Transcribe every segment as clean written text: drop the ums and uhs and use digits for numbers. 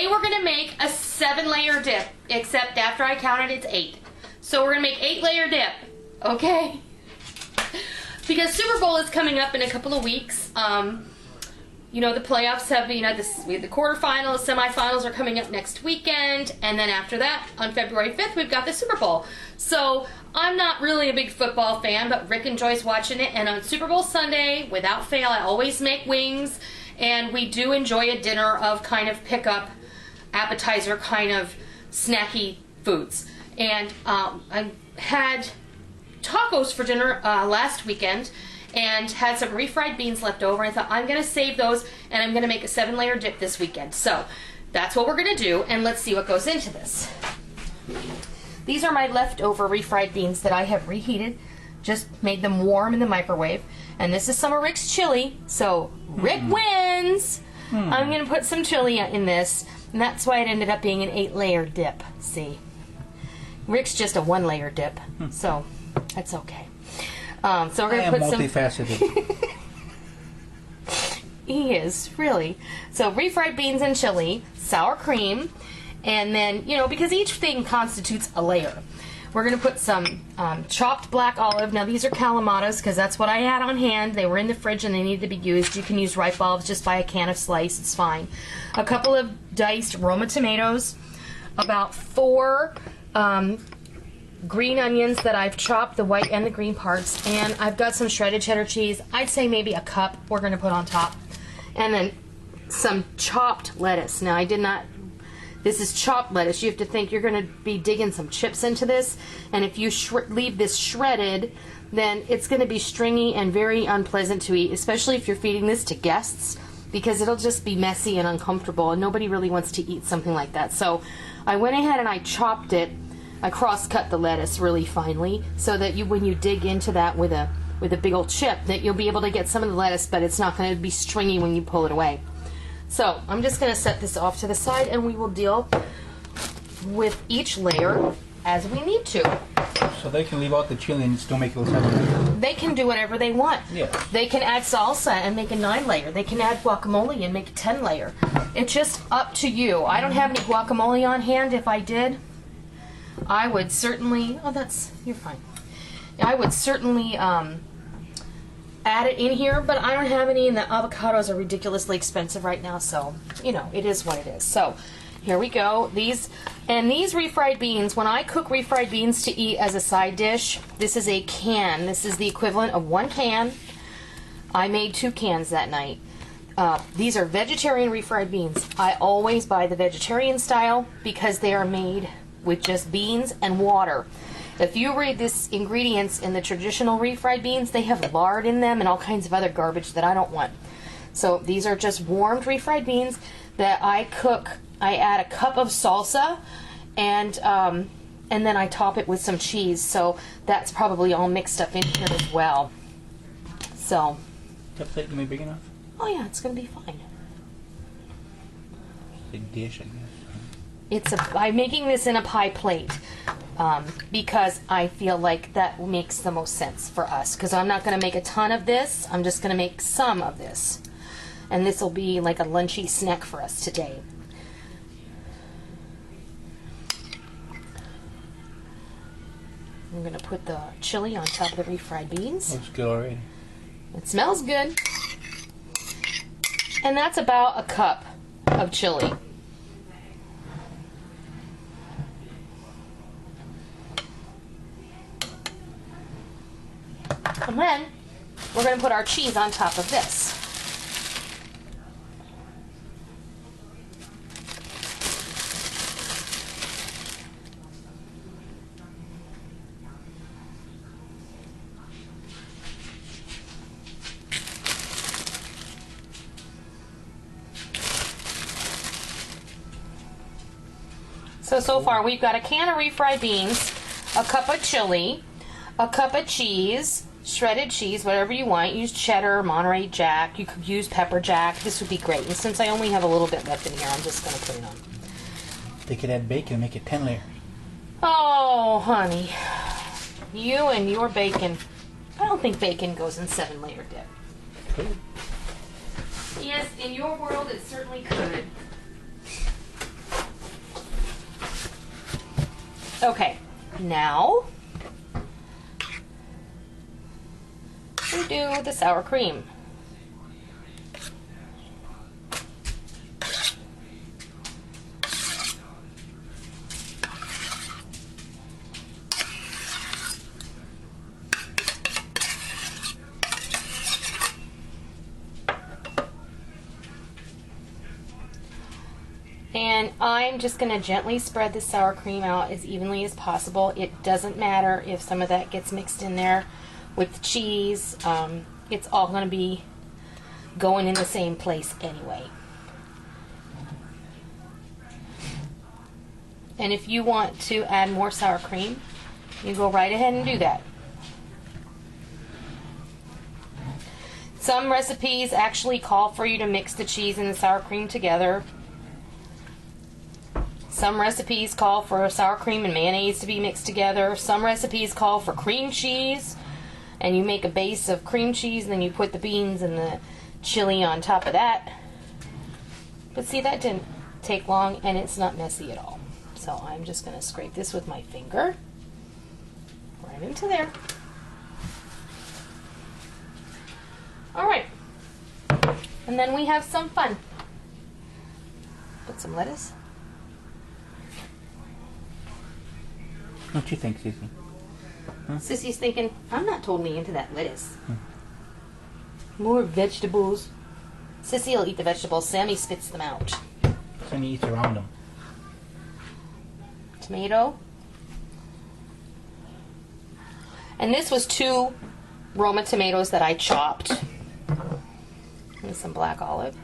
Today we're going to make a 7-layer dip, except after I counted it's 8. So we're going to make 8-layer dip, okay? Because Super Bowl is coming up in a couple of weeks. You know, the playoffs have, you know, the quarterfinals, semifinals are coming up next weekend, and then after that, on February 5th, we've got the Super Bowl. So I'm not really a big football fan, but Rick enjoys watching it, and on Super Bowl Sunday, without fail, I always make wings. And we do enjoy a dinner of kind of pick-up, appetizer kind of snacky foods. And I had tacos for dinner last weekend and had some refried beans left over. I thought I'm going to save those and I'm going to make a 7-layer dip this weekend. So that's what we're going to do, and let's see what goes into this. These are my leftover refried beans that I have reheated. Just made them warm in the microwave. And this is some of Rick's chili, so Rick wins! I'm going to put some chili in this, and that's why it ended up being an 8-layer dip, see? Rick's just a 1-layer dip, so that's okay. So we're going to put some... multifaceted. He is, really. So refried beans and chili, sour cream, and then, you know, because each thing constitutes a layer. We're going to put some chopped black olive. Now these are Kalamatas because that's what I had on hand. They were in the fridge and they needed to be used. You can use ripe olives, just buy a can of slice, it's fine. A couple of diced Roma tomatoes, about 4 green onions that I've chopped, the white and the green parts, and I've got some shredded cheddar cheese. I'd say maybe a cup we're going to put on top. And then some chopped lettuce. Now I did not... This is chopped lettuce. You have to think you're going to be digging some chips into this, and if you leave this shredded, then it's going to be stringy and very unpleasant to eat, especially if you're feeding this to guests, because it'll just be messy and uncomfortable, and nobody really wants to eat something like that. So I went ahead and I chopped it. I cross-cut the lettuce really finely, so that when you dig into that with a big old chip, that you'll be able to get some of the lettuce, but it's not going to be stringy when you pull it away. So I'm just going to set this off to the side, and we will deal with each layer as we need to. So they can leave out the chili and still make it a 7-layer? They can do whatever they want. Yeah. They can add salsa and make a 9-layer. They can add guacamole and make a 10-layer. It's just up to you. I don't have any guacamole on hand. If I did, I would certainly... Oh, you're fine. I would certainly... add it in here, but I don't have any, and the avocados are ridiculously expensive right now, so, you know, it is what it is. So, here we go. These refried beans, when I cook refried beans to eat as a side dish, this is a can. This is the equivalent of 1 can. I made 2 cans that night. These are vegetarian refried beans. I always buy the vegetarian style because they are made with just beans and water. If you read this ingredients in the traditional refried beans, they have lard in them and all kinds of other garbage that I don't want. So these are just warmed refried beans that I cook. I add a cup of salsa, and then I top it with some cheese. So that's probably all mixed up in here as well. So. That plate gonna be big enough? Oh yeah, it's gonna be fine. Big dish, I guess. I'm making this in a pie plate. Because I feel like that makes the most sense for us. Because I'm not going to make a ton of this. I'm just going to make some of this. And this will be like a lunchy snack for us today. I'm going to put the chili on top of the refried beans. Looks good already. It smells good. And that's about a cup of chili. And then we're going to put our cheese on top of this. So far we've got a can of refried beans, a cup of chili, a cup of cheese, shredded cheese, whatever you want. Use cheddar, Monterey Jack. You could use pepper jack. This would be great. And since I only have a little bit left in here, I'm just going to put it on. They could add bacon and make it 10-layer. Oh, honey. You and your bacon. I don't think bacon goes in 7-layer dip. Could. Yes, in your world it certainly could. Okay, now we do the sour cream. And I'm just going to gently spread the sour cream out as evenly as possible. It doesn't matter if some of that gets mixed in there with the cheese. It's all going to be going in the same place anyway. And if you want to add more sour cream, you go right ahead and do that. Some recipes actually call for you to mix the cheese and the sour cream together. Some recipes call for sour cream and mayonnaise to be mixed together. Some recipes call for cream cheese, and you make a base of cream cheese, and then you put the beans and the chili on top of that. But see, that didn't take long, and it's not messy at all. So I'm just going to scrape this with my finger right into there. All right, and then we have some fun. Put some lettuce. What you think, Sissy? Huh? Sissy's thinking, I'm not totally into that lettuce. More vegetables. Sissy will eat the vegetables. Sammy spits them out. Sammy eats around them. Tomato. And this was 2 Roma tomatoes that I chopped. And some black olive.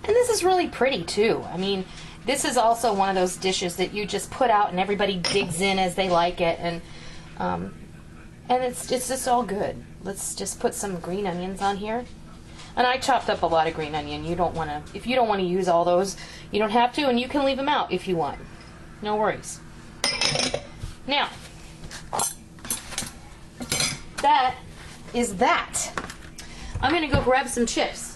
And this is really pretty too. I mean, this is also one of those dishes that you just put out and everybody digs in as they like it, and it's just all good. Let's just put some green onions on here. And I chopped up a lot of green onion. You don't want to, if you don't want to use all those, you don't have to, and you can leave them out if you want. No worries. Now, that is that. I'm going to go grab some chips.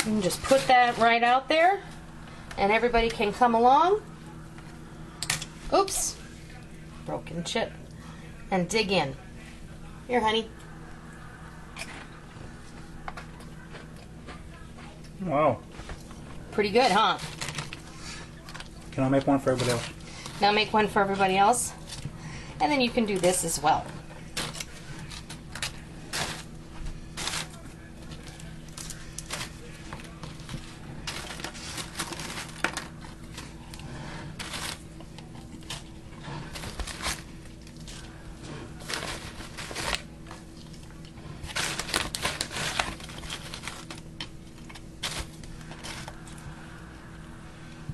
And just put that right out there, and everybody can come along. Oops, broken chip, and dig in. Here, honey. Wow. Pretty good, huh? Can I make one for everybody else? Now make one for everybody else, and then you can do this as well.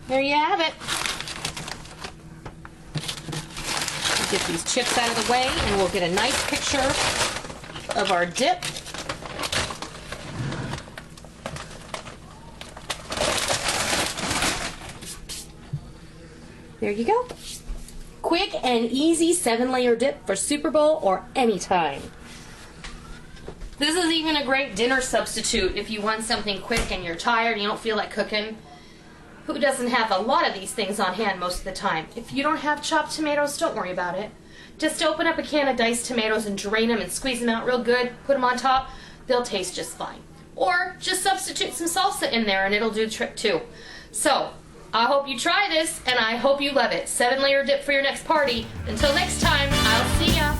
There you have it. We'll get these chips out of the way, and we'll get a nice picture of our dip. There you go. Quick and easy 7-layer dip for Super Bowl or any time. This is even a great dinner substitute if you want something quick and you're tired and you don't feel like cooking. Who doesn't have a lot of these things on hand most of the time? If you don't have chopped tomatoes, don't worry about it. Just open up a can of diced tomatoes and drain them and squeeze them out real good. Put them on top. They'll taste just fine. Or just substitute some salsa in there and it'll do the trick too. So, I hope you try this and I hope you love it. 7-layer dip for your next party. Until next time, I'll see ya.